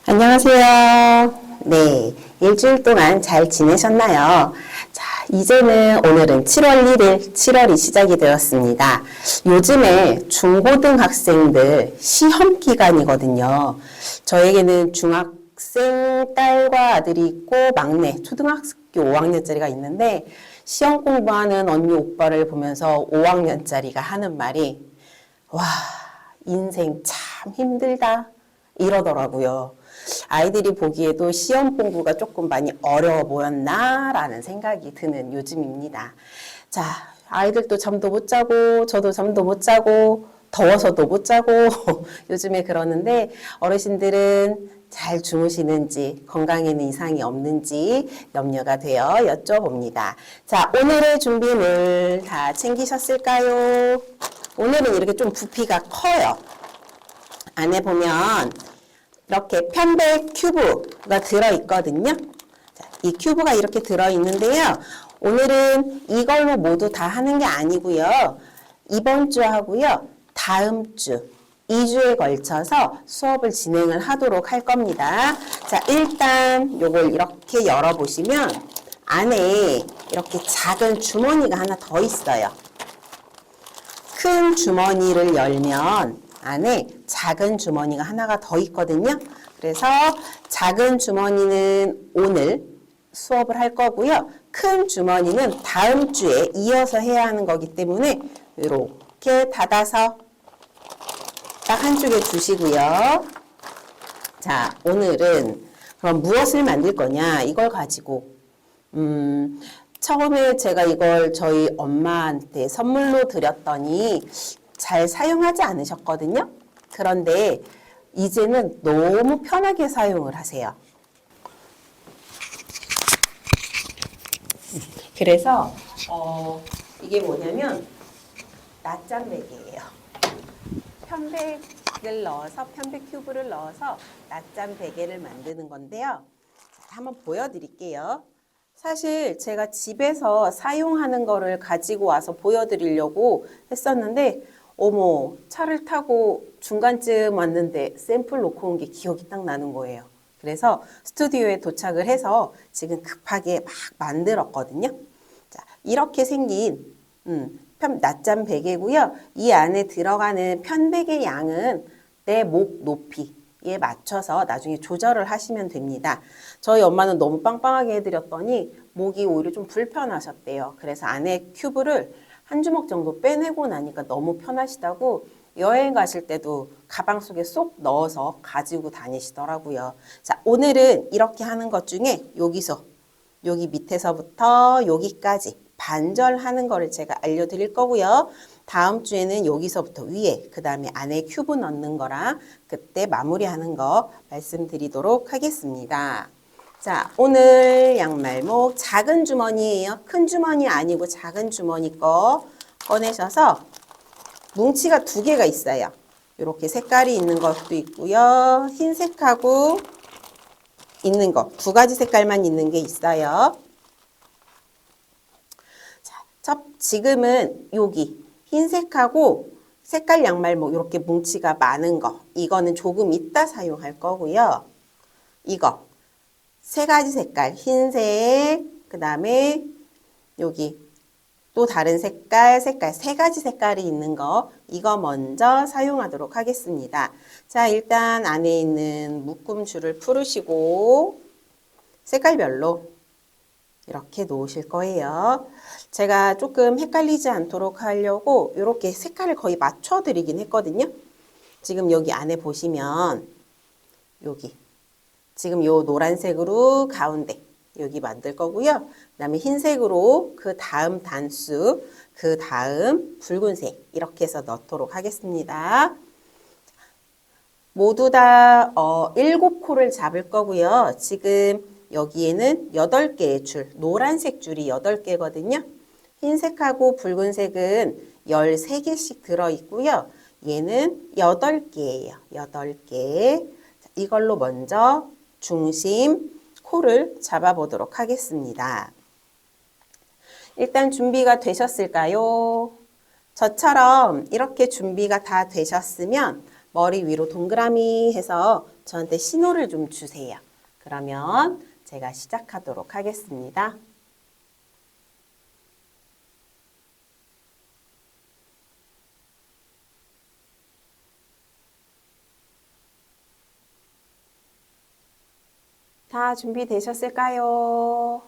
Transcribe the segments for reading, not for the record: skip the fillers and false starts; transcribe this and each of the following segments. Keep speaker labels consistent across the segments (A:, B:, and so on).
A: 안녕하세요. 네, 일주일 동안 잘 지내셨나요? 자, 오늘은 7월 1일, 7월이 시작이 되었습니다. 요즘에 중고등학생들 시험 기간이거든요. 저에게는 중학생 딸과 아들이 있고 막내 초등학교 5학년짜리가 있는데 시험 공부하는 언니 오빠를 보면서 5학년짜리가 하는 말이 와, 인생 참 힘들다 이러더라고요. 아이들이 보기에도 시험 공부가 조금 많이 어려워 보였나라는 생각이 드는 요즘입니다. 자, 아이들도 잠도 못 자고 저도 잠도 못 자고 더워서도 못 자고 요즘에 그러는데 어르신들은 잘 주무시는지 건강에는 이상이 없는지 염려가 되어 여쭤봅니다. 자, 오늘의 준비물 다 챙기셨을까요? 오늘은 이렇게 좀 부피가 커요. 안에 보면 이렇게 편백 큐브가 들어있거든요. 자, 이 큐브가 이렇게 들어있는데요. 오늘은 이걸로 모두 다 하는 게 아니고요. 이번 주 하고요. 다음 주 2주에 걸쳐서 수업을 진행을 하도록 할 겁니다. 자, 일단 요걸 이렇게 열어보시면 안에 이렇게 작은 주머니가 하나 더 있어요. 큰 주머니를 열면 안에 작은 주머니가 하나가 더 있거든요. 그래서 작은 주머니는 오늘 수업을 할 거고요. 큰 주머니는 다음 주에 이어서 해야 하는 거기 때문에 이렇게 닫아서 딱 한쪽에 두시고요. 자, 오늘은 그럼 무엇을 만들 거냐? 이걸 가지고 처음에 제가 이걸 저희 엄마한테 선물로 드렸더니 잘 사용하지 않으셨거든요. 그런데 이제는 너무 편하게 사용을 하세요. 그래서 이게 뭐냐면 낮잠베개예요. 편백을 넣어서 편백 큐브를 넣어서 낮잠 베개를 만드는 건데요. 한번 보여드릴게요. 사실 제가 집에서 사용하는 거를 가지고 와서 보여드리려고 했었는데 어머, 차를 타고 중간쯤 왔는데 샘플 놓고 온 게 기억이 딱 나는 거예요. 그래서 스튜디오에 도착을 해서 지금 급하게 막 만들었거든요. 자, 이렇게 생긴 낮잠 베개고요. 이 안에 들어가는 편백의 양은 내 목 높이에 맞춰서 나중에 조절을 하시면 됩니다. 저희 엄마는 너무 빵빵하게 해드렸더니 목이 오히려 좀 불편하셨대요. 그래서 안에 큐브를 한 주먹 정도 빼내고 나니까 너무 편하시다고 여행 가실 때도 가방 속에 쏙 넣어서 가지고 다니시더라고요. 자, 오늘은 이렇게 하는 것 중에 여기 밑에서부터 여기까지 반절하는 거를 제가 알려드릴 거고요. 다음 주에는 여기서부터 위에, 그 다음에 안에 큐브 넣는 거랑 그때 마무리하는 거 말씀드리도록 하겠습니다. 자, 오늘 양말목 작은 주머니예요. 큰 주머니 아니고 작은 주머니 거 꺼내셔서 뭉치가 2개가 있어요. 이렇게 색깔이 있는 것도 있고요. 흰색하고 있는 거, 2가지 색깔만 있는 게 있어요. 자, 지금은 여기 흰색하고 색깔 양말목 이렇게 뭉치가 많은 거, 이거는 조금 이따 사용할 거고요. 이거 3가지 색깔, 흰색, 그 다음에 여기 또 다른 색깔 3가지 색깔이 있는 거, 이거 먼저 사용하도록 하겠습니다. 자, 일단 안에 있는 묶음 줄을 풀으시고 색깔별로 이렇게 놓으실 거예요. 제가 조금 헷갈리지 않도록 하려고 이렇게 색깔을 거의 맞춰 드리긴 했거든요. 지금 여기 안에 보시면 여기 지금 요 노란색으로 가운데 여기 만들 거고요. 그 다음에 흰색으로 그 다음 단수, 그 다음 붉은색 이렇게 해서 넣도록 하겠습니다. 모두 다 7코를 잡을 거고요. 지금 여기에는 8개의 줄, 노란색 줄이 8개거든요. 흰색하고 붉은색은 13개씩 들어있고요. 얘는 8개예요. 8개. 이걸로 먼저 중심 코를 잡아보도록 하겠습니다. 일단 준비가 되셨을까요? 저처럼 이렇게 준비가 다 되셨으면 머리 위로 동그라미 해서 저한테 신호를 좀 주세요. 그러면 제가 시작하도록 하겠습니다. 다 준비되셨을까요?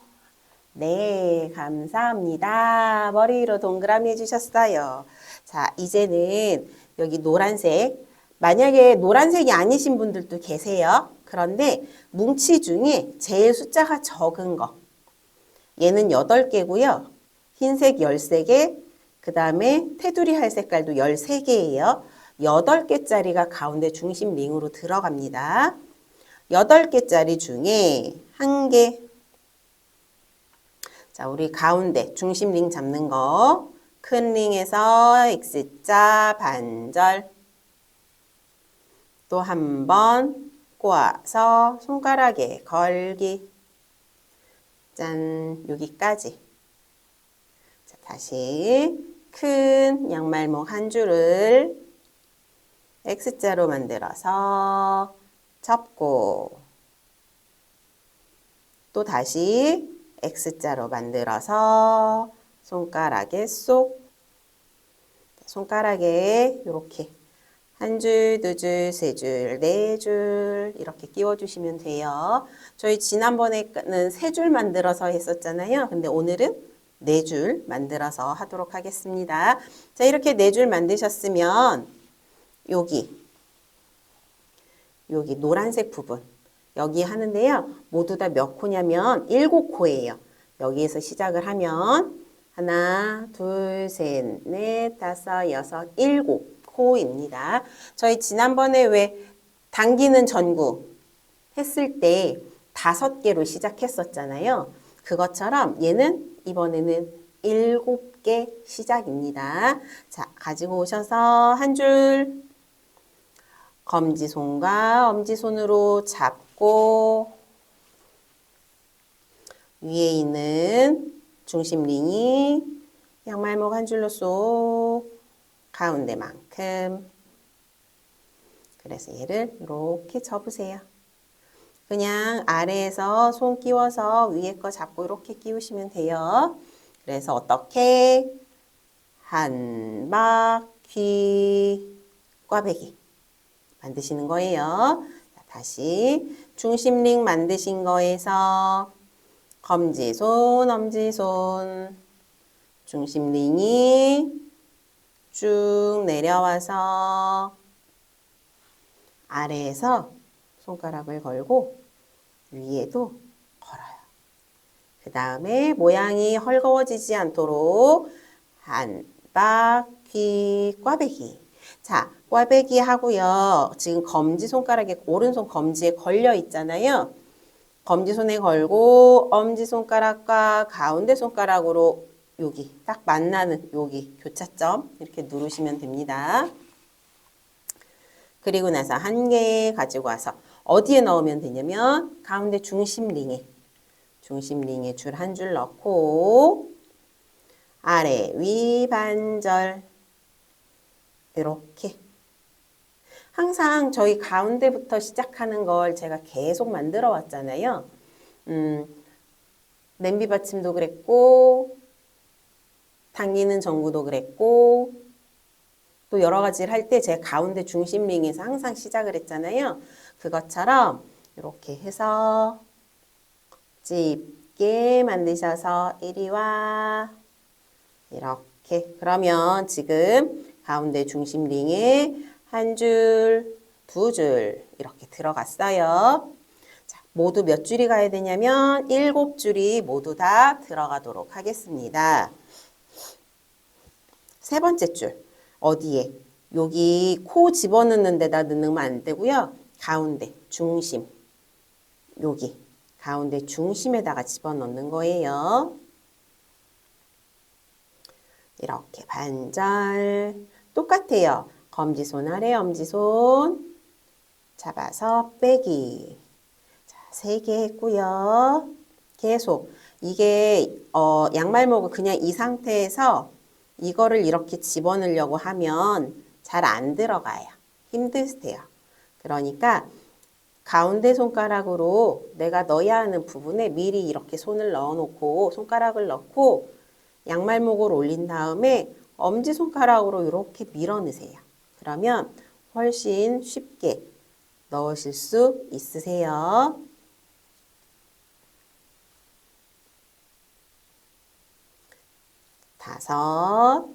A: 네, 감사합니다. 머리 위로 동그라미 해주셨어요. 자, 이제는 여기 노란색, 만약에 노란색이 아니신 분들도 계세요. 그런데 뭉치 중에 제일 숫자가 적은 거. 얘는 8개고요. 흰색 13개, 그 다음에 테두리 할 색깔도 13개예요. 8개짜리가 가운데 중심 링으로 들어갑니다. 8개짜리 중에 1개. 자, 우리 가운데 중심 링 잡는 거. 큰 링에서 X자 반절. 또 한 번 꼬아서 손가락에 걸기. 짠, 여기까지. 자, 다시 큰 양말목 한 줄을 X자로 만들어서 접고 또 다시 X자로 만들어서 손가락에 쏙, 손가락에 이렇게 한 줄, 두 줄, 세 줄, 네 줄 이렇게 끼워주시면 돼요. 저희 지난번에는 세 줄 만들어서 했었잖아요. 근데 오늘은 네 줄 만들어서 하도록 하겠습니다. 자, 이렇게 네 줄 만드셨으면 여기 노란색 부분 여기 하는데요. 모두 다 몇 코냐면 7코예요. 여기에서 시작을 하면 하나, 둘, 셋, 넷, 다섯, 여섯, 7코입니다. 저희 지난번에 왜 당기는 전구 했을 때 5개로 시작했었잖아요. 그것처럼 얘는 이번에는 7개 시작입니다. 자, 가지고 오셔서 한 줄 검지손과 엄지손으로 잡고 위에 있는 중심 링이 양말목 한 줄로 쏙 가운데만큼. 그래서 얘를 이렇게 접으세요. 그냥 아래에서 손 끼워서 위에 거 잡고 이렇게 끼우시면 돼요. 그래서 어떻게 한 바퀴 꽈배기 만드시는 거예요. 자, 다시 중심 링 만드신 거에서 검지손, 엄지손, 중심 링이 쭉 내려와서 아래에서 손가락을 걸고 위에도 걸어요. 그 다음에 모양이 헐거워지지 않도록 한 바퀴 꽈배기. 자, 꽈배기 하고요. 지금 검지손가락에 오른손 검지에 걸려 있잖아요. 검지손에 걸고 엄지손가락과 가운데 손가락으로 여기 딱 만나는 여기 교차점 이렇게 누르시면 됩니다. 그리고 나서 한 개 가지고 와서 어디에 넣으면 되냐면 가운데 중심 링에 줄 한 줄 넣고 아래 위 반절 이렇게 항상 저희 가운데부터 시작하는 걸 제가 계속 만들어 왔잖아요. 냄비 받침도 그랬고 당기는 전구도 그랬고 또 여러 가지를 할 때 제가 가운데 중심 링에서 항상 시작을 했잖아요. 그것처럼 이렇게 해서 찝게 만드셔서 이리 와 이렇게. 그러면 지금 가운데 중심 링에 한 줄, 두 줄 이렇게 들어갔어요. 자, 모두 몇 줄이 가야 되냐면 7줄이 모두 다 들어가도록 하겠습니다. 세 번째 줄 어디에? 여기 코 집어넣는 데다 넣으면 안 되고요. 가운데 중심 여기 가운데 중심에다가 집어넣는 거예요. 이렇게 반절 똑같아요. 검지손 아래 엄지손 잡아서 빼기. 자, 3개 했고요. 계속 이게 양말목을 그냥 이 상태에서 이거를 이렇게 집어넣으려고 하면 잘 안 들어가요. 힘드세요. 그러니까 가운데 손가락으로 내가 넣어야 하는 부분에 미리 이렇게 손을 넣어놓고 손가락을 넣고 양말목을 올린 다음에 엄지손가락으로 이렇게 밀어넣으세요. 그러면 훨씬 쉽게 넣으실 수 있으세요. 다섯.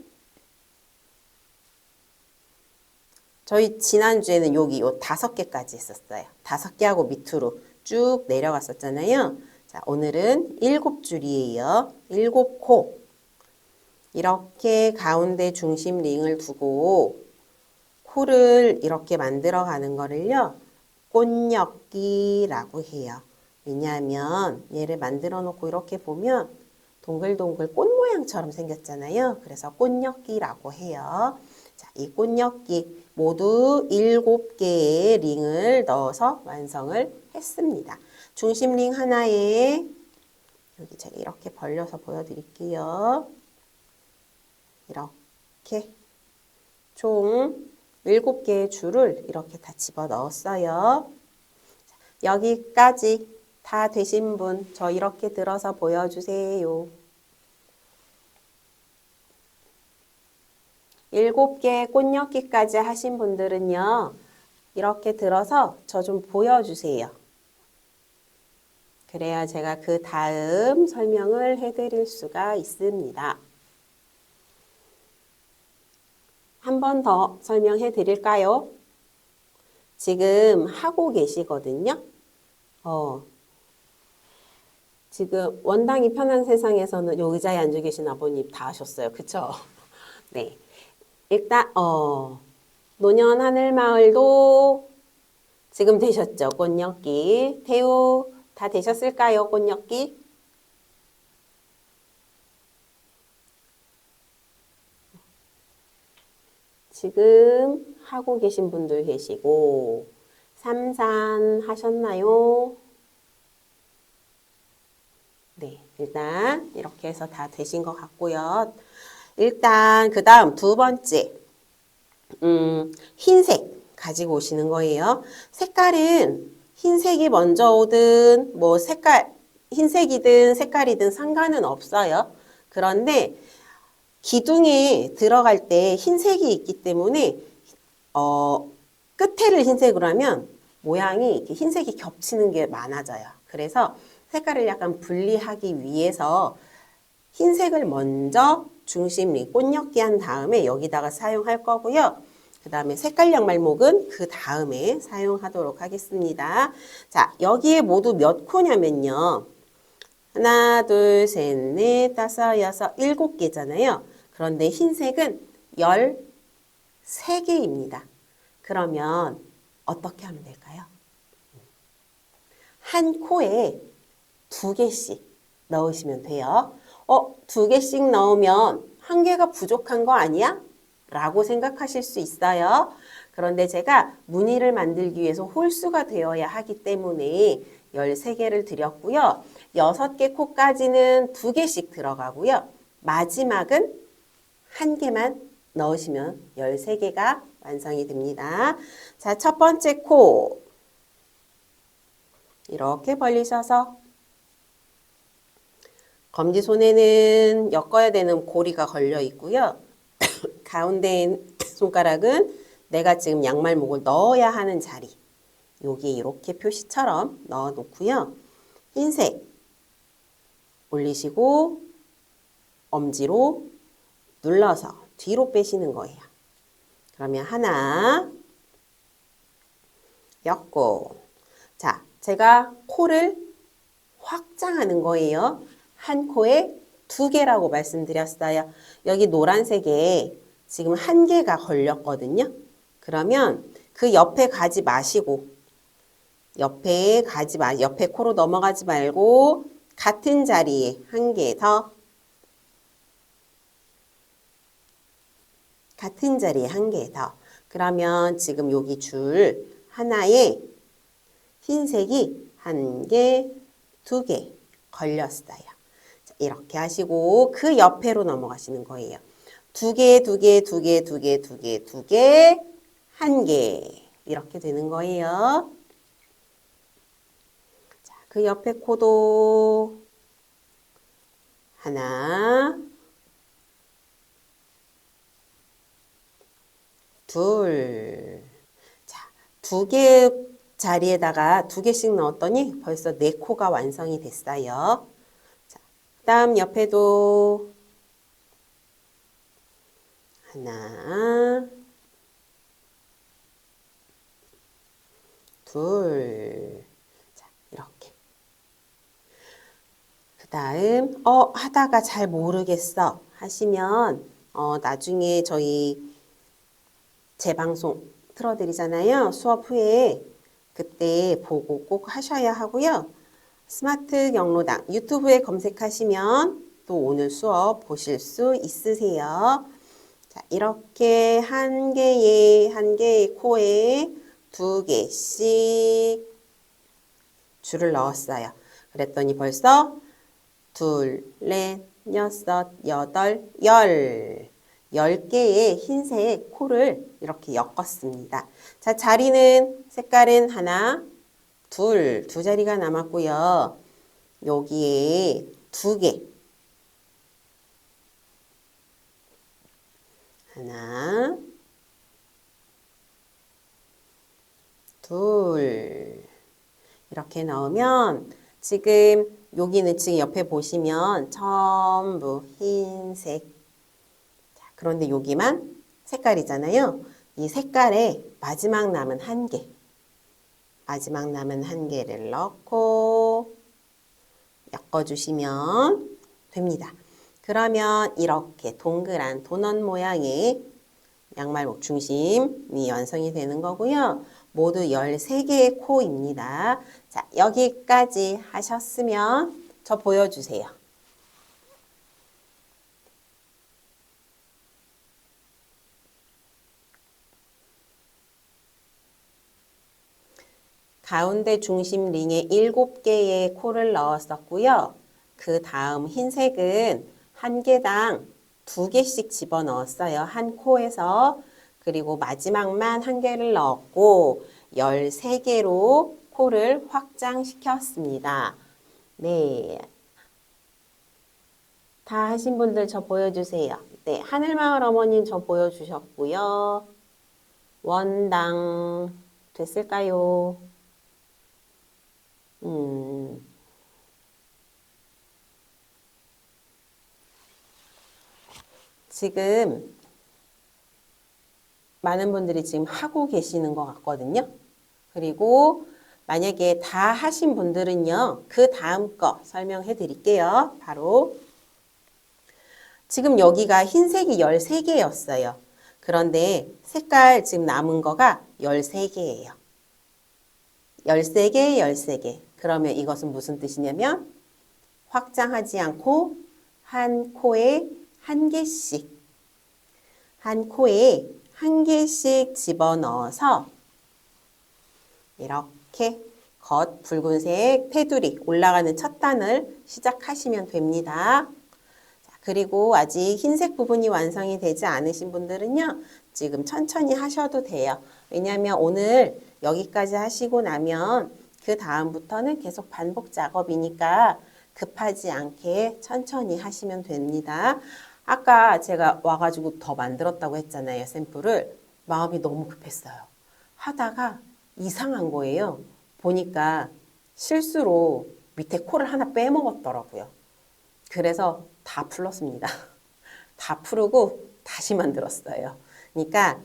A: 저희 지난주에는 여기 요 5개까지 했었어요. 5개하고 밑으로 쭉 내려갔었잖아요. 자, 오늘은 7줄이에요. 7코. 이렇게 가운데 중심 링을 두고 코를 이렇게 만들어 가는 거를요. 꽃엮기라고 해요. 왜냐하면 얘를 만들어 놓고 이렇게 보면 동글동글 꽃 모양처럼 생겼잖아요. 그래서 꽃엮기라고 해요. 자, 이 꽃엮기 모두 7개의 링을 넣어서 완성을 했습니다. 중심 링 하나에 여기 제가 이렇게 벌려서 보여드릴게요. 이렇게 총 7개의 줄을 이렇게 다 집어 넣었어요. 여기까지 다 되신 분, 저 이렇게 들어서 보여주세요. 7개 꽃엮기까지 하신 분들은요, 이렇게 들어서 저 좀 보여주세요. 그래야 제가 그 다음 설명을 해드릴 수가 있습니다. 한 번 더 설명해 드릴까요? 지금 하고 계시거든요. 지금 원당이 편한 세상에서는 요 의자에 앉아 계신 아버님 다 하셨어요. 그쵸? 네. 일단, 노년 하늘마을도 지금 되셨죠? 꽃엮기. 태우 다 되셨을까요? 꽃엮기? 지금 하고 계신 분들 계시고, 삼산 하셨나요? 네, 일단 이렇게 해서 다 되신 것 같고요. 일단 그 다음 두 번째, 흰색 가지고 오시는 거예요. 색깔은 흰색이 먼저 오든 뭐 흰색이든 색깔이든 상관은 없어요. 그런데 기둥에 들어갈 때 흰색이 있기 때문에 끝에를 흰색으로 하면 모양이 이렇게 흰색이 겹치는 게 많아져요. 그래서 색깔을 약간 분리하기 위해서 흰색을 먼저 중심 꽃엮기 한 다음에 여기다가 사용할 거고요. 그 다음에 색깔 양말목은 그 다음에 사용하도록 하겠습니다. 자, 여기에 모두 몇 코냐면요. 하나, 둘, 셋, 넷, 다섯, 여섯, 7개잖아요. 그런데 흰색은 13개입니다. 그러면 어떻게 하면 될까요? 한 코에 2개씩 넣으시면 돼요. 2개씩 넣으면 1개가 부족한 거 아니야? 라고 생각하실 수 있어요. 그런데 제가 무늬를 만들기 위해서 홀수가 되어야 하기 때문에 13개를 드렸고요. 6개 코까지는 2개씩 들어가고요. 마지막은 1개만 넣으시면 13개가 완성이 됩니다. 자, 첫 번째 코 이렇게 벌리셔서 검지손에는 엮어야 되는 고리가 걸려 있고요. 가운데 손가락은 내가 지금 양말목을 넣어야 하는 자리 여기에 이렇게 표시처럼 넣어 놓고요. 흰색 올리시고 엄지로 눌러서 뒤로 빼시는 거예요. 그러면 하나 엮고 자, 제가 코를 확장하는 거예요. 한 코에 2개라고 말씀드렸어요. 여기 노란색에 지금 1개가 걸렸거든요. 그러면 그 옆에 가지 마시고 옆에 코로 넘어가지 말고 같은 자리에 1개 더 같은 자리에 1개 더 그러면 지금 여기 줄 하나에 흰색이 1개, 2개 걸렸어요. 자, 이렇게 하시고 그 옆에로 넘어가시는 거예요. 2개, 2개, 2개, 2개, 2개, 2개, 한 개. 이렇게 되는 거예요. 자, 그 옆에 코도 하나, 둘. 자, 두 개 자리에다가 두 개씩 넣었더니 벌써 네 코가 완성이 됐어요. 자, 그다음 옆에도 하나, 둘. 자, 이렇게. 그 다음, 하다가 잘 모르겠어 하시면, 나중에 저희 재방송 틀어드리잖아요. 수업 후에. 그때 보고 꼭 하셔야 하고요. 스마트 경로당 유튜브에 검색하시면 또 오늘 수업 보실 수 있으세요. 자, 이렇게 한 개의 코에 두 개씩 줄을 넣었어요. 그랬더니 벌써 둘, 넷, 여섯, 여덟, 10개의 흰색 코를 이렇게 엮었습니다. 자, 자리는, 색깔은 하나, 두 자리가 남았고요. 여기에 두 개. 하나, 둘. 이렇게 넣으면 지금 여기는 지금 옆에 보시면 전부 흰색. 자, 그런데 여기만 색깔이잖아요. 이 색깔에 마지막 남은 한 개. 마지막 남은 한 개를 넣고 엮어주시면 됩니다. 그러면 이렇게 동그란 도넛 모양의 양말목 중심이 완성이 되는 거고요. 모두 13개의 코입니다. 자, 여기까지 하셨으면 저 보여주세요. 가운데 중심 링에 7개의 코를 넣었었고요. 그 다음 흰색은 한 개당 2개씩 집어넣었어요. 한 코에서. 그리고 마지막만 한 개를 넣었고 13개로 코를 확장시켰습니다. 네. 다 하신 분들 저 보여주세요. 네, 하늘마을 어머님 저 보여주셨고요. 원당 됐을까요? 지금 많은 분들이 지금 하고 계시는 것 같거든요. 그리고 만약에 다 하신 분들은요, 그 다음 거 설명해 드릴게요. 바로 지금 여기가 흰색이 13개였어요. 그런데 색깔 지금 남은 거가 13개예요. 13개, 13개. 그러면 이것은 무슨 뜻이냐면 확장하지 않고 한 코에 한 개씩, 한 코에 한 개씩 집어넣어서 이렇게 겉 붉은색 테두리 올라가는 첫 단을 시작하시면 됩니다. 자, 그리고 아직 흰색 부분이 완성이 되지 않으신 분들은요. 지금 천천히 하셔도 돼요. 왜냐하면 오늘 여기까지 하시고 나면 그 다음부터는 계속 반복 작업이니까 급하지 않게 천천히 하시면 됩니다. 아까 제가 와가지고 더 만들었다고 했잖아요. 샘플을. 마음이 너무 급했어요. 하다가 이상한 거예요. 보니까 실수로 밑에 코를 하나 빼먹었더라고요. 그래서 다 풀었습니다. 다 풀고 다시 만들었어요. 그러니까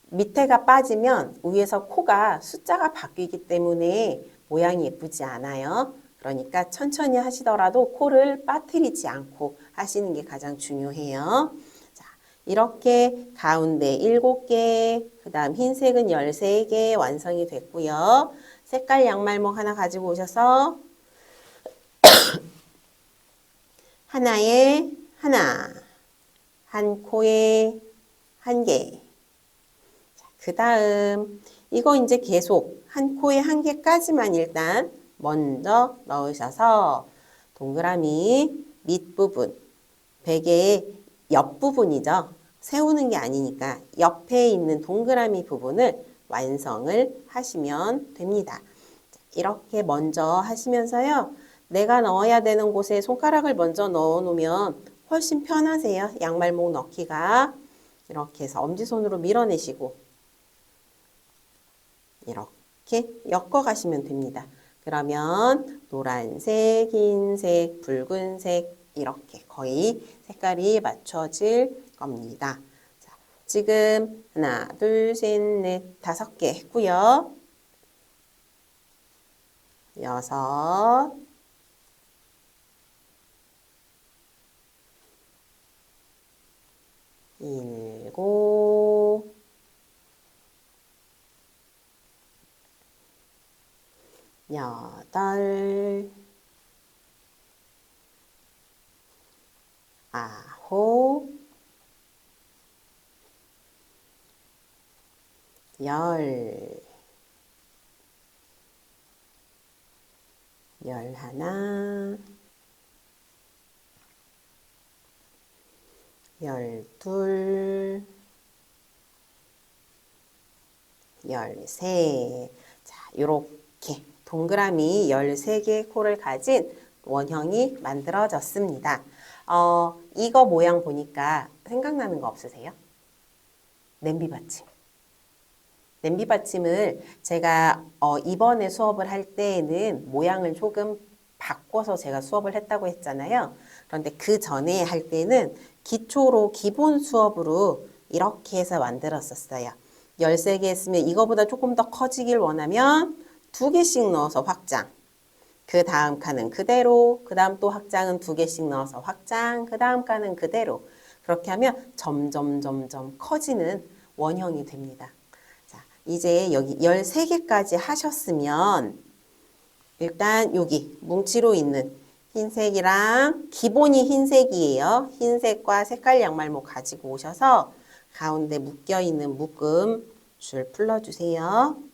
A: 밑에가 빠지면 위에서 코가 숫자가 바뀌기 때문에 모양이 예쁘지 않아요. 그러니까 천천히 하시더라도 코를 빠뜨리지 않고 하시는 게 가장 중요해요. 자, 이렇게 가운데 7개, 그 다음 흰색은 13개 완성이 됐고요. 색깔 양말목 하나 가지고 오셔서 하나에 하나, 한 코에 한 개. 그 다음 이거 이제 계속 한 코에 한 개까지만 일단 먼저 넣으셔서 동그라미 밑부분, 베개의 옆부분이죠. 세우는 게 아니니까 옆에 있는 동그라미 부분을 완성을 하시면 됩니다. 이렇게 먼저 하시면서요. 내가 넣어야 되는 곳에 손가락을 먼저 넣어 놓으면 훨씬 편하세요. 양말목 넣기가. 이렇게 해서 엄지손으로 밀어내시고 이렇게 엮어 가시면 됩니다. 그러면 노란색, 흰색, 붉은색 이렇게 거의 색깔이 맞춰질 겁니다. 자, 지금 하나, 둘, 셋, 넷, 5개 했고요. 6, 7, 8, 9, 10, 11, 12, 13. 자, 요렇게 동그라미 13개의 코를 가진 원형이 만들어졌습니다. 이거 모양 보니까 생각나는 거 없으세요? 냄비 받침. 냄비 받침을 제가 이번에 수업을 할 때에는 모양을 조금 바꿔서 제가 수업을 했다고 했잖아요. 그런데 그 전에 할 때는 기초로 기본 수업으로 이렇게 해서 만들었었어요. 13개 했으면 이거보다 조금 더 커지길 원하면 2개씩 넣어서 확장. 그 다음 칸은 그대로, 그 다음 또 확장은 2개씩 넣어서 확장, 그 다음 칸은 그대로. 그렇게 하면 점점 커지는 원형이 됩니다. 자, 이제 여기 13개까지 하셨으면 일단 여기 뭉치로 있는 흰색이랑 기본이 흰색이에요. 흰색과 색깔 양말모 가지고 오셔서 가운데 묶여있는 묶음 줄 풀러주세요.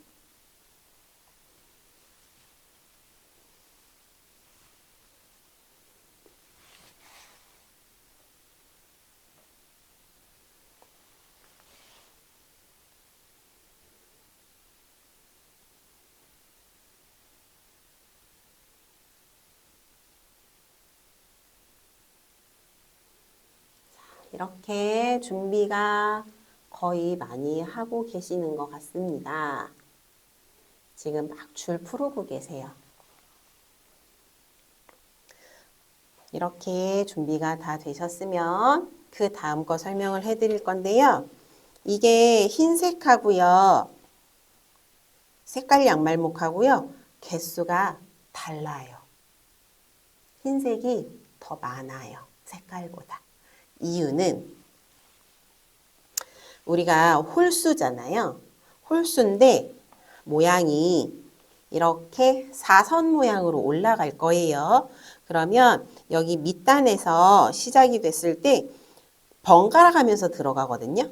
A: 이렇게 준비가 거의 많이 하고 계시는 것 같습니다. 지금 막 줄 풀고 계세요. 이렇게 준비가 다 되셨으면 그 다음 거 설명을 해드릴 건데요. 이게 흰색하고요. 색깔 양말목하고요. 개수가 달라요. 흰색이 더 많아요. 색깔보다. 이유는 우리가 홀수잖아요. 홀수인데 모양이 이렇게 사선 모양으로 올라갈 거예요. 그러면 여기 밑단에서 시작이 됐을 때 번갈아 가면서 들어가거든요.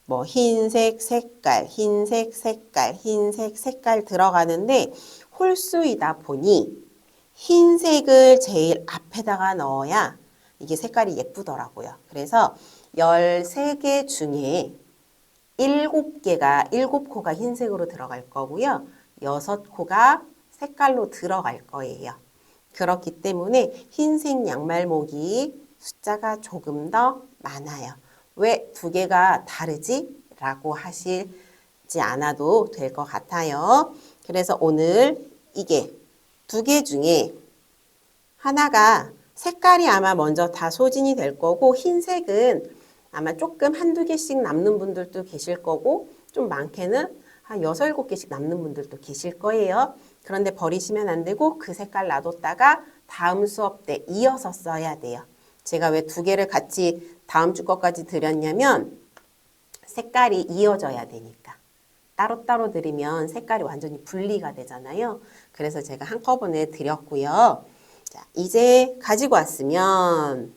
A: 뭐 흰색 색깔, 흰색 색깔, 흰색 색깔 들어가는데 홀수이다 보니 흰색을 제일 앞에다가 넣어야 이게 색깔이 예쁘더라고요. 그래서 13개 중에 7개가, 7코가 흰색으로 들어갈 거고요. 6코가 색깔로 들어갈 거예요. 그렇기 때문에 흰색 양말목이 숫자가 조금 더 많아요. 왜 2개가 다르지? 라고 하시지 않아도 될 것 같아요. 그래서 오늘 이게 2개 중에 하나가 색깔이 아마 먼저 다 소진이 될 거고 흰색은 아마 조금 1~2개씩 남는 분들도 계실 거고 좀 많게는 한 6, 7개씩 남는 분들도 계실 거예요. 그런데 버리시면 안 되고 그 색깔 놔뒀다가 다음 수업 때 이어서 써야 돼요. 제가 왜 2개를 같이 다음 주 것까지 드렸냐면 색깔이 이어져야 되니까. 따로따로 드리면 색깔이 완전히 분리가 되잖아요. 그래서 제가 한꺼번에 드렸고요. 자, 이제 가지고 왔으면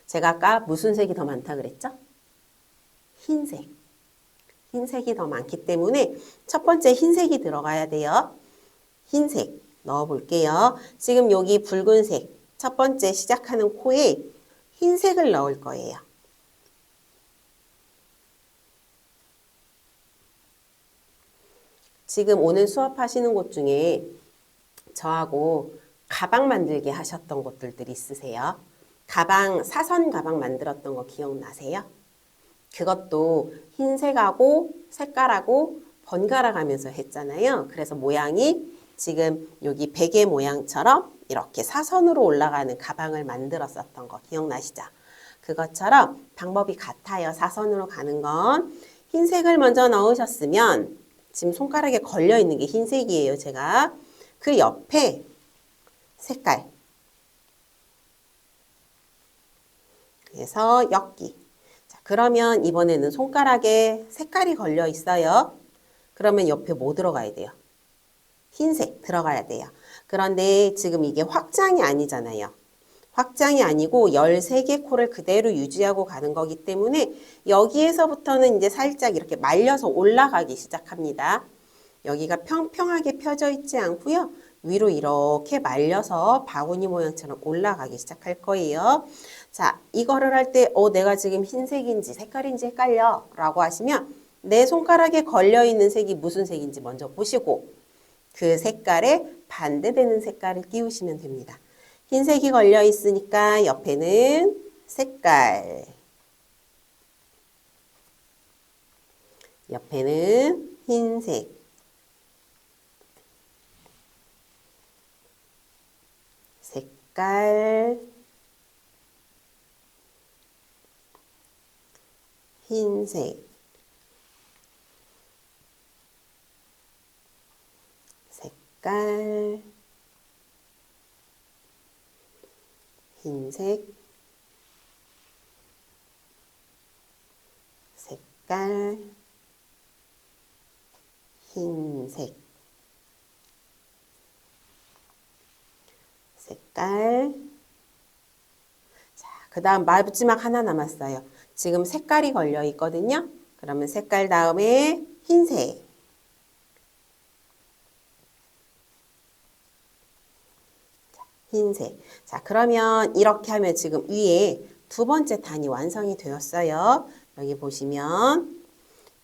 A: 제가 아까 무슨 색이 더 많다 그랬죠? 흰색. 흰색이 더 많기 때문에 첫 번째 흰색이 들어가야 돼요. 흰색 넣어볼게요. 지금 여기 붉은색 첫 번째 시작하는 코에 흰색을 넣을 거예요. 지금 오늘 수업하시는 곳 중에 저하고 가방 만들기 하셨던 곳들이 있으세요? 가방, 사선 가방 만들었던 거 기억나세요? 그것도 흰색하고 색깔하고 번갈아 가면서 했잖아요. 그래서 모양이 지금 여기 베개 모양처럼 이렇게 사선으로 올라가는 가방을 만들었었던 거 기억나시죠? 그것처럼 방법이 같아요. 사선으로 가는 건. 흰색을 먼저 넣으셨으면 지금 손가락에 걸려 있는 게 흰색이에요. 제가 그 옆에 색깔. 그래서 엮기. 자, 그러면 이번에는 손가락에 색깔이 걸려 있어요. 그러면 옆에 뭐 들어가야 돼요? 흰색 들어가야 돼요. 그런데 지금 이게 확장이 아니잖아요. 확장이 아니고 13개 코를 그대로 유지하고 가는 거기 때문에 여기에서부터는 이제 살짝 이렇게 말려서 올라가기 시작합니다. 여기가 평평하게 펴져 있지 않고요. 위로 이렇게 말려서 바구니 모양처럼 올라가기 시작할 거예요. 자, 이거를 할 때 내가 지금 흰색인지 색깔인지 헷갈려 라고 하시면 내 손가락에 걸려있는 색이 무슨 색인지 먼저 보시고 그 색깔에 반대되는 색깔을 끼우시면 됩니다. 흰색이 걸려 있으니까 옆에는 색깔, 옆에는 흰색, 색깔, 흰색, 색깔, 흰색, 색깔, 흰색, 색깔. 자, 그 다음 마지막 하나 남았어요. 지금 색깔이 걸려 있거든요. 그러면 색깔 다음에 흰색. 흰색. 자, 그러면 이렇게 하면 지금 위에 두 번째 단이 완성이 되었어요. 여기 보시면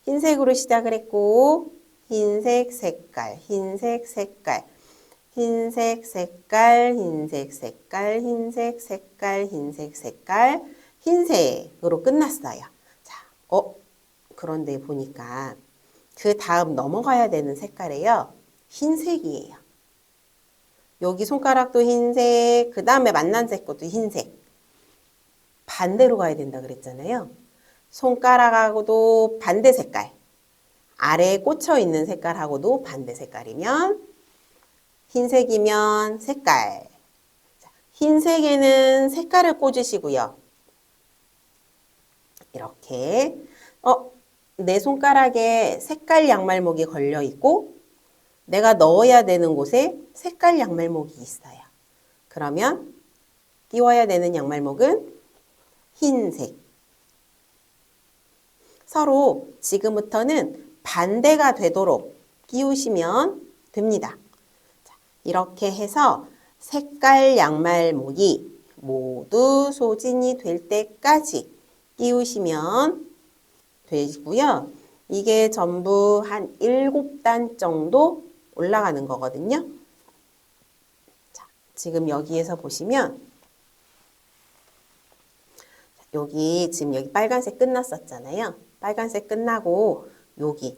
A: 흰색으로 시작을 했고 흰색 색깔, 흰색 색깔, 흰색 색깔, 흰색 색깔, 흰색 색깔, 흰색 색깔, 흰색으로 끝났어요. 자, 그런데 보니까 그 다음 넘어가야 되는 색깔이에요. 흰색이에요. 여기 손가락도 흰색, 그 다음에 만난색 것도 흰색. 반대로 가야 된다 그랬잖아요. 손가락하고도 반대 색깔. 아래에 꽂혀 있는 색깔하고도 반대 색깔이면 흰색이면 색깔. 흰색에는 색깔을 꽂으시고요. 이렇게 내 손가락에 색깔 양말목이 걸려 있고 내가 넣어야 되는 곳에 색깔 양말목이 있어요. 그러면 끼워야 되는 양말목은 흰색. 서로 지금부터는 반대가 되도록 끼우시면 됩니다. 자, 이렇게 해서 색깔 양말목이 모두 소진이 될 때까지 끼우시면 되고요. 이게 전부 한 7단 정도 올라가는 거거든요. 자, 지금 여기에서 보시면 지금 여기 빨간색 끝났었잖아요. 빨간색 끝나고 여기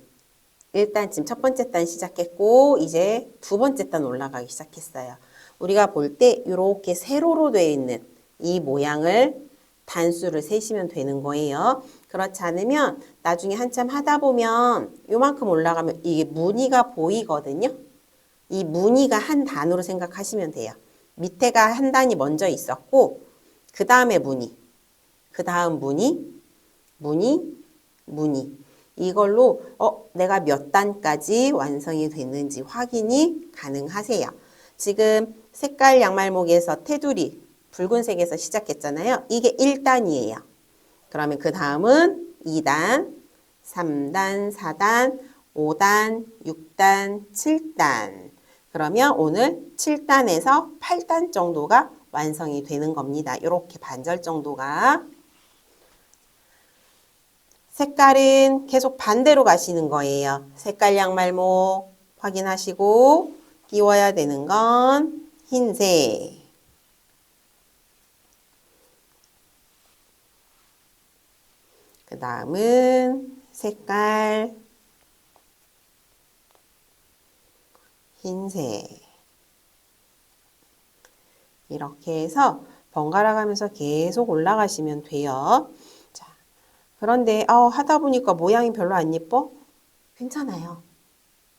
A: 일단 지금 첫 번째 단 시작했고 이제 두 번째 단 올라가기 시작했어요. 우리가 볼 때 이렇게 세로로 되어 있는 이 모양을 단수를 세시면 되는 거예요. 그렇지 않으면 나중에 한참 하다 보면 요만큼 올라가면 이게 무늬가 보이거든요. 이 무늬가 한 단으로 생각하시면 돼요. 밑에가 한 단이 먼저 있었고 그 다음에 무늬, 그 다음 무늬, 무늬, 무늬. 이걸로 내가 몇 단까지 완성이 됐는지 확인이 가능하세요. 지금 색깔 양말목에서 테두리 붉은색에서 시작했잖아요. 이게 1단이에요. 그러면 그 다음은 2단, 3단, 4단, 5단, 6단, 7단. 그러면 오늘 7단에서 8단 정도가 완성이 되는 겁니다. 이렇게 반절 정도가. 색깔은 계속 반대로 가시는 거예요. 색깔 양말목, 확인하시고 끼워야 되는 건 흰색. 그 다음은 색깔 흰색. 이렇게 해서 번갈아 가면서 계속 올라가시면 돼요. 자, 그런데 하다 보니까 모양이 별로 안 예뻐? 괜찮아요.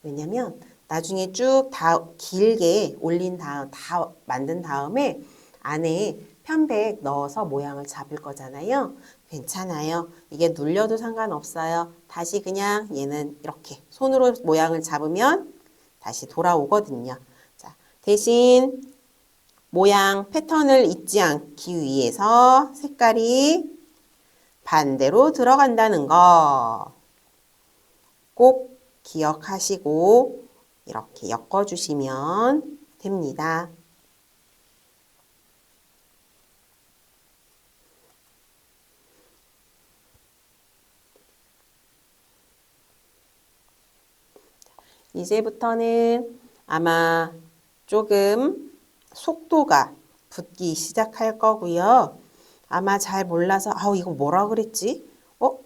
A: 왜냐면 나중에 쭉 다 길게 올린 다음, 다 만든 다음에 안에 편백 넣어서 모양을 잡을 거잖아요. 괜찮아요. 이게 눌려도 상관없어요. 다시 그냥 얘는 이렇게 손으로 모양을 잡으면 다시 돌아오거든요. 자, 대신 모양 패턴을 잊지 않기 위해서 색깔이 반대로 들어간다는 거 꼭 기억하시고 이렇게 엮어주시면 됩니다. 이제부터는 아마 조금 속도가 붙기 시작할 거고요. 아마 잘 몰라서 이거 뭐라 그랬지?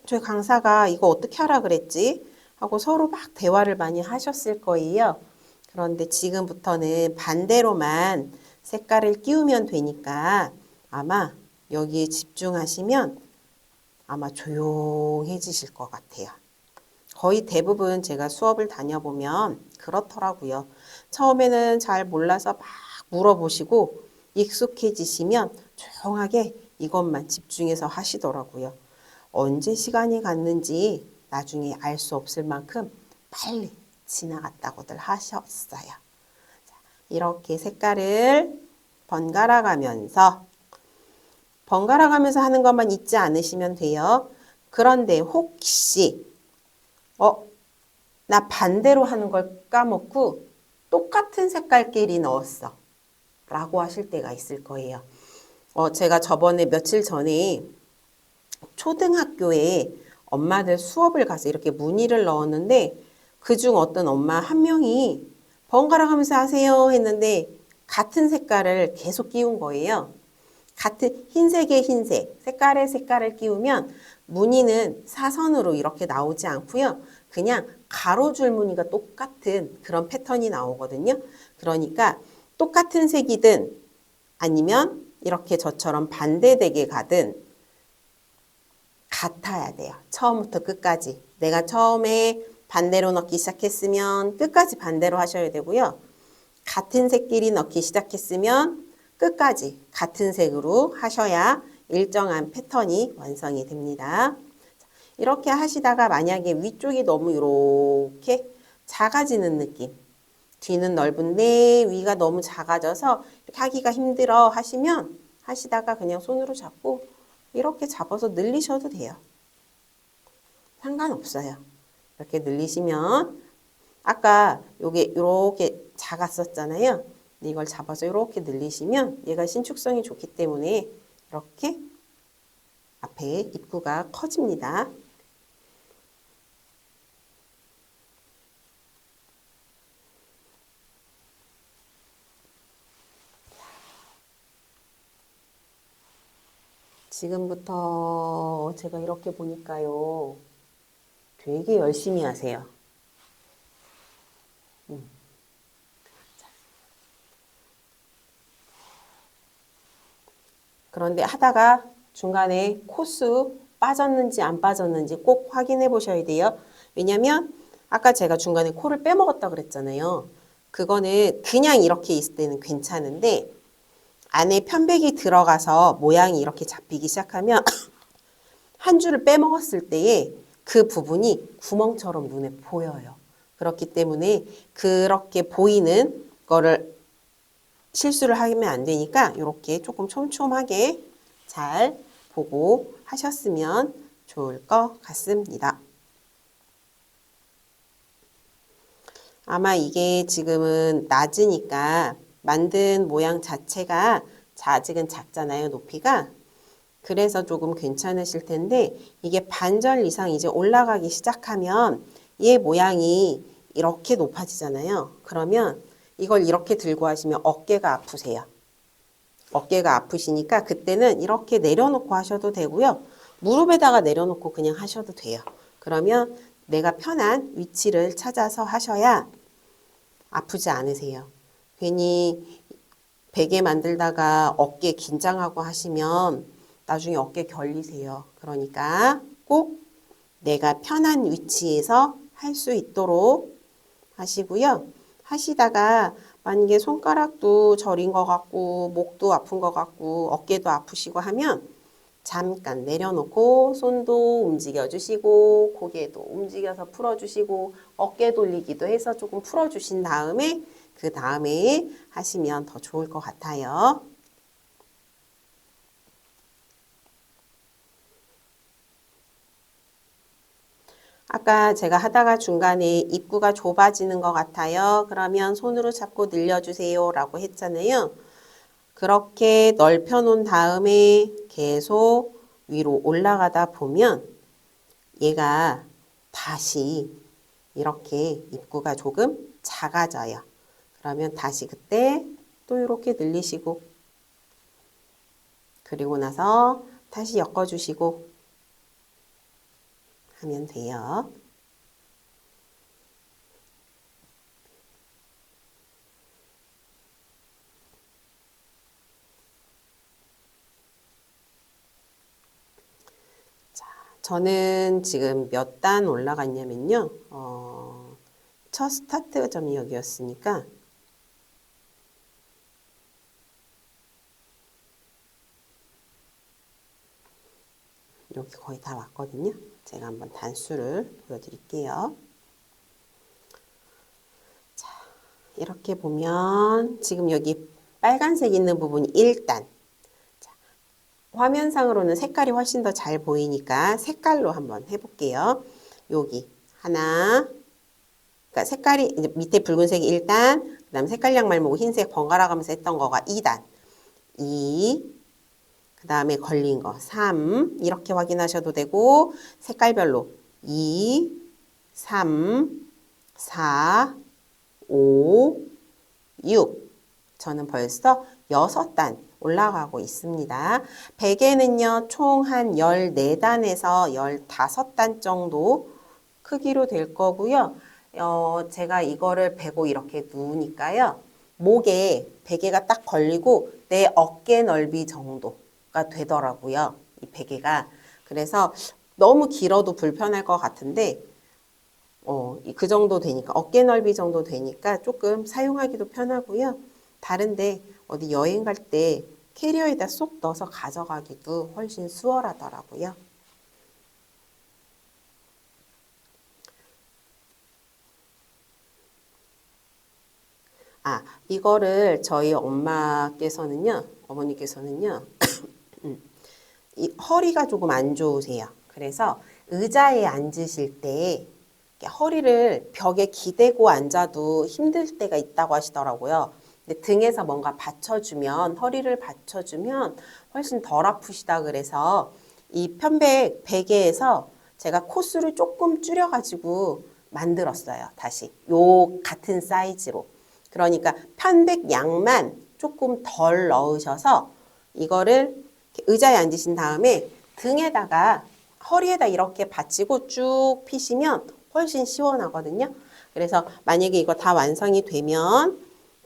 A: 저희 강사가 이거 어떻게 하라 그랬지? 하고 서로 막 대화를 많이 하셨을 거예요. 그런데 지금부터는 반대로만 색깔을 끼우면 되니까 아마 여기에 집중하시면 아마 조용해지실 것 같아요. 거의 대부분 제가 수업을 다녀보면 그렇더라고요. 처음에는 잘 몰라서 막 물어보시고 익숙해지시면 조용하게 이것만 집중해서 하시더라고요. 언제 시간이 갔는지 나중에 알 수 없을 만큼 빨리 지나갔다고들 하셨어요. 자, 이렇게 색깔을 번갈아 가면서 하는 것만 잊지 않으시면 돼요. 그런데 혹시 나 반대로 하는 걸 까먹고 똑같은 색깔끼리 넣었어 라고 하실 때가 있을 거예요. 제가 저번에 며칠 전에 초등학교에 엄마들 수업을 가서 이렇게 문의를 넣었는데 그중 어떤 엄마 한 명이 번갈아 가면서 하세요 했는데 같은 색깔을 계속 끼운 거예요. 같은 흰색에 흰색, 색깔에 색깔을 끼우면 무늬는 사선으로 이렇게 나오지 않고요. 그냥 가로줄 무늬가 똑같은 그런 패턴이 나오거든요. 그러니까 똑같은 색이든 아니면 이렇게 저처럼 반대되게 가든 같아야 돼요. 처음부터 끝까지. 내가 처음에 반대로 넣기 시작했으면 끝까지 반대로 하셔야 되고요. 같은 색끼리 넣기 시작했으면 끝까지 같은 색으로 하셔야 일정한 패턴이 완성이 됩니다. 이렇게 하시다가 만약에 위쪽이 너무 이렇게 작아지는 느낌, 뒤는 넓은데 위가 너무 작아져서 이렇게 하기가 힘들어 하시면 하시다가 그냥 손으로 잡고 이렇게 잡아서 늘리셔도 돼요. 상관없어요. 이렇게 늘리시면 아까 요게 이렇게 작았었잖아요. 이걸 잡아서 이렇게 늘리시면 얘가 신축성이 좋기 때문에 이렇게 앞에 입구가 커집니다. 지금부터 제가 이렇게 보니까요. 되게 열심히 하세요. 그런데 하다가 중간에 코스 빠졌는지 안 빠졌는지 꼭 확인해 보셔야 돼요. 왜냐면 아까 제가 중간에 코를 빼먹었다 그랬잖아요. 그거는 그냥 이렇게 있을 때는 괜찮은데 안에 편백이 들어가서 모양이 이렇게 잡히기 시작하면 한 줄을 빼먹었을 때에 그 부분이 구멍처럼 눈에 보여요. 그렇기 때문에 그렇게 보이는 거를 실수를 하면 안 되니까 이렇게 조금 촘촘하게 잘 보고 하셨으면 좋을 것 같습니다. 아마 이게 지금은 낮으니까 만든 모양 자체가 아직은 작잖아요, 높이가. 그래서 조금 괜찮으실 텐데 이게 반절 이상 이제 올라가기 시작하면 얘 모양이 이렇게 높아지잖아요. 그러면 이걸 이렇게 들고 하시면 어깨가 아프세요. 어깨가 아프시니까 그때는 이렇게 내려놓고 하셔도 되고요. 무릎에다가 내려놓고 그냥 하셔도 돼요. 그러면 내가 편한 위치를 찾아서 하셔야 아프지 않으세요. 괜히 베개 만들다가 어깨 긴장하고 하시면 나중에 어깨 결리세요. 그러니까 꼭 내가 편한 위치에서 할 수 있도록 하시고요. 하시다가 만약에 손가락도 저린 것 같고 목도 아픈 것 같고 어깨도 아프시고 하면 잠깐 내려놓고 손도 움직여 주시고 고개도 움직여서 풀어 주시고 어깨 돌리기도 해서 조금 풀어 주신 다음에 그 다음에 하시면 더 좋을 것 같아요. 아까 제가 하다가 중간에 입구가 좁아지는 것 같아요. 그러면 손으로 잡고 늘려주세요 라고 했잖아요. 그렇게 넓혀 놓은 다음에 계속 위로 올라가다 보면 얘가 다시 이렇게 입구가 조금 작아져요. 그러면 다시 그때 또 이렇게 늘리시고 그리고 나서 다시 엮어주시고 하면 돼요. 자, 저는 지금 몇 단 올라갔냐면요. 첫 스타트점이 여기였으니까 이렇게 거의 다 왔거든요. 제가 한번 단수를 보여드릴게요. 자, 이렇게 보면 지금 여기 빨간색 있는 부분이 1단. 자, 화면상으로는 색깔이 훨씬 더 잘 보이니까 색깔로 한번 해볼게요. 여기 하나, 그러니까 색깔이 이제 밑에 붉은색이 1단, 그 다음에 색깔 양말 모고 흰색 번갈아 가면서 했던 거가 2단, 2, 그 다음에 걸린 거 3 이렇게 확인하셔도 되고 색깔별로 2, 3, 4, 5, 6 저는 벌써 6단 올라가고 있습니다. 베개는요 총 한 14단에서 15단 정도 크기로 될 거고요. 제가 이거를 베고 이렇게 누우니까요. 목에 베개가 딱 걸리고 내 어깨 넓이 정도가 되더라고요. 이 베개가. 그래서 너무 길어도 불편할 것 같은데 그 정도 되니까 어깨 넓이 정도 되니까 조금 사용하기도 편하고요. 다른데 어디 여행 갈 때 캐리어에다 쏙 넣어서 가져가기도 훨씬 수월하더라고요. 이거를 저희 어머니께서는요, 이 허리가 조금 안 좋으세요. 그래서 의자에 앉으실 때 허리를 벽에 기대고 앉아도 힘들 때가 있다고 하시더라고요. 근데 등에서 뭔가 받쳐주면, 허리를 받쳐주면 훨씬 덜 아프시다 그래서 이 편백 베개에서 제가 코스를 조금 줄여가지고 만들었어요. 다시. 요 같은 사이즈로. 그러니까 편백 양만 조금 덜 넣으셔서 이거를 의자에 앉으신 다음에 등에다가 허리에다 이렇게 받치고 쭉 피시면 훨씬 시원하거든요. 그래서 만약에 이거 다 완성이 되면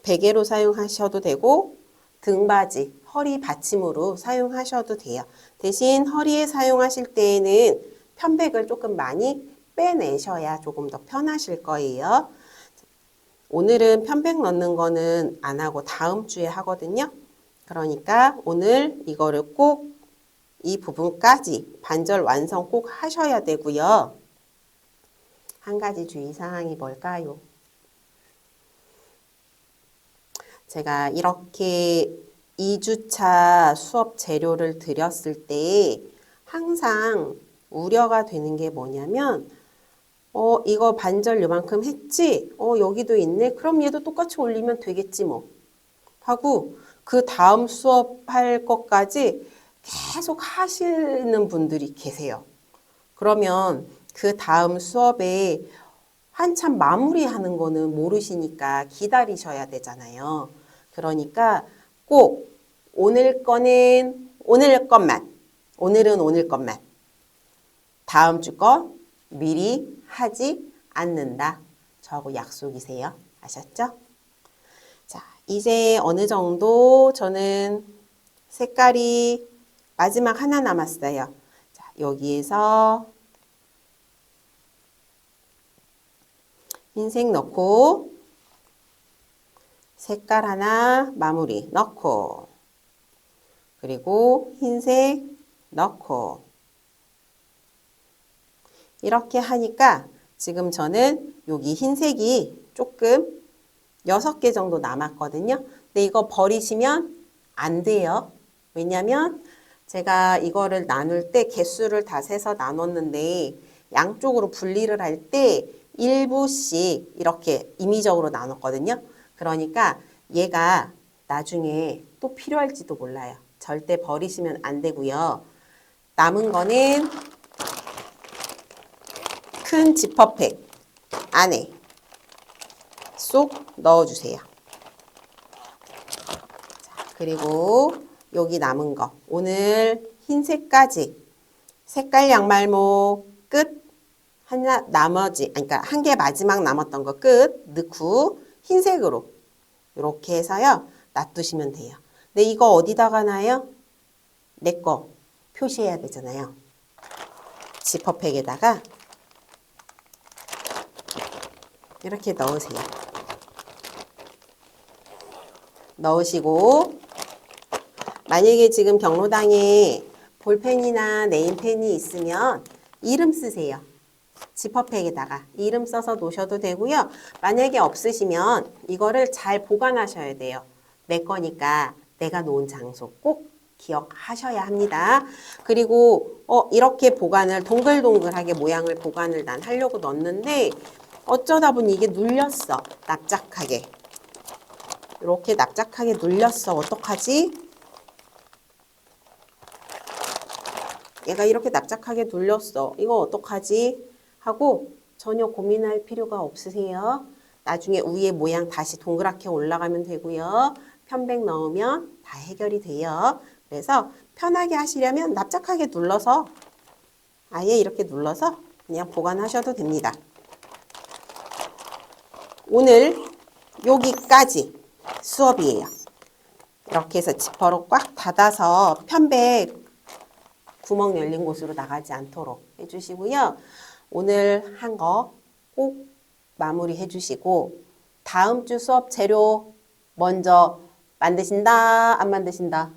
A: 베개로 사용하셔도 되고 등받이, 허리 받침으로 사용하셔도 돼요. 대신 허리에 사용하실 때에는 편백을 조금 많이 빼내셔야 조금 더 편하실 거예요. 오늘은 편백 넣는 거는 안 하고 다음 주에 하거든요. 그러니까 오늘 이거를 꼭 이 부분까지 반절 완성 꼭 하셔야 되고요. 한 가지 주의사항이 뭘까요? 제가 이렇게 2주차 수업 재료를 드렸을 때 항상 우려가 되는 게 뭐냐면 이거 반절 요만큼 했지? 여기도 있네? 그럼 얘도 똑같이 올리면 되겠지 뭐. 하고 그 다음 수업할 것까지 계속 하시는 분들이 계세요. 그러면 그 다음 수업에 한참 마무리하는 거는 모르시니까 기다리셔야 되잖아요. 그러니까 꼭 오늘 거는 오늘 것만, 오늘은 오늘 것만, 다음 주 거 미리 하지 않는다. 저하고 약속이세요. 아셨죠? 자, 이제 어느 정도 저는 색깔이 마지막 하나 남았어요. 자, 여기에서 흰색 넣고 색깔 하나 마무리 넣고 그리고 흰색 넣고 이렇게 하니까 지금 저는 여기 흰색이 조금 6개 정도 남았거든요. 근데 이거 버리시면 안 돼요. 왜냐면 제가 이거를 나눌 때 개수를 다 세서 나눴는데 양쪽으로 분리를 할 때 일부씩 이렇게 임의적으로 나눴거든요. 그러니까 얘가 나중에 또 필요할지도 몰라요. 절대 버리시면 안 되고요. 남은 거는 큰 지퍼백 안에 쏙 넣어주세요. 자, 그리고 여기 남은 거 오늘 흰색까지 색깔 양말모 끝 하나 나머지 그러니까 한 개 마지막 남았던 거 끝 넣고 흰색으로 이렇게 해서요 놔두시면 돼요. 근데 이거 어디다가 놔요? 내 거 표시해야 되잖아요. 지퍼백에다가 이렇게 넣으세요. 넣으시고 만약에 지금 경로당에 볼펜이나 네임펜이 있으면 이름 쓰세요. 지퍼백에다가 이름 써서 놓으셔도 되고요. 만약에 없으시면 이거를 잘 보관하셔야 돼요. 내 거니까 내가 놓은 장소 꼭 기억하셔야 합니다. 그리고 이렇게 보관을 동글동글하게 모양을 보관을 난 하려고 넣었는데 어쩌다 보니 이게 눌렸어. 납작하게. 이렇게 납작하게 눌렸어. 어떡하지? 얘가 이렇게 납작하게 눌렸어. 이거 어떡하지? 하고 전혀 고민할 필요가 없으세요. 나중에 위에 모양 다시 동그랗게 올라가면 되고요. 편백 넣으면 다 해결이 돼요. 그래서 편하게 하시려면 납작하게 눌러서 아예 이렇게 눌러서 그냥 보관하셔도 됩니다. 오늘 여기까지 수업이에요. 이렇게 해서 지퍼로 꽉 닫아서 편백 구멍 열린 곳으로 나가지 않도록 해주시고요. 오늘 한 거 꼭 마무리 해주시고 다음 주 수업 재료 먼저 만드신다? 안 만드신다?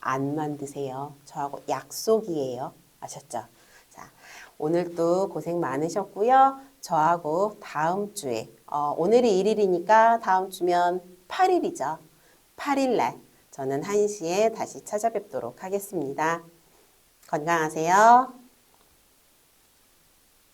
A: 안 만드세요. 저하고 약속이에요. 아셨죠? 자, 오늘도 고생 많으셨고요. 저하고 다음 주에 오늘이 1일이니까 다음 주면 8일이죠. 8일날 저는 1시에 다시 찾아뵙도록 하겠습니다. 건강하세요.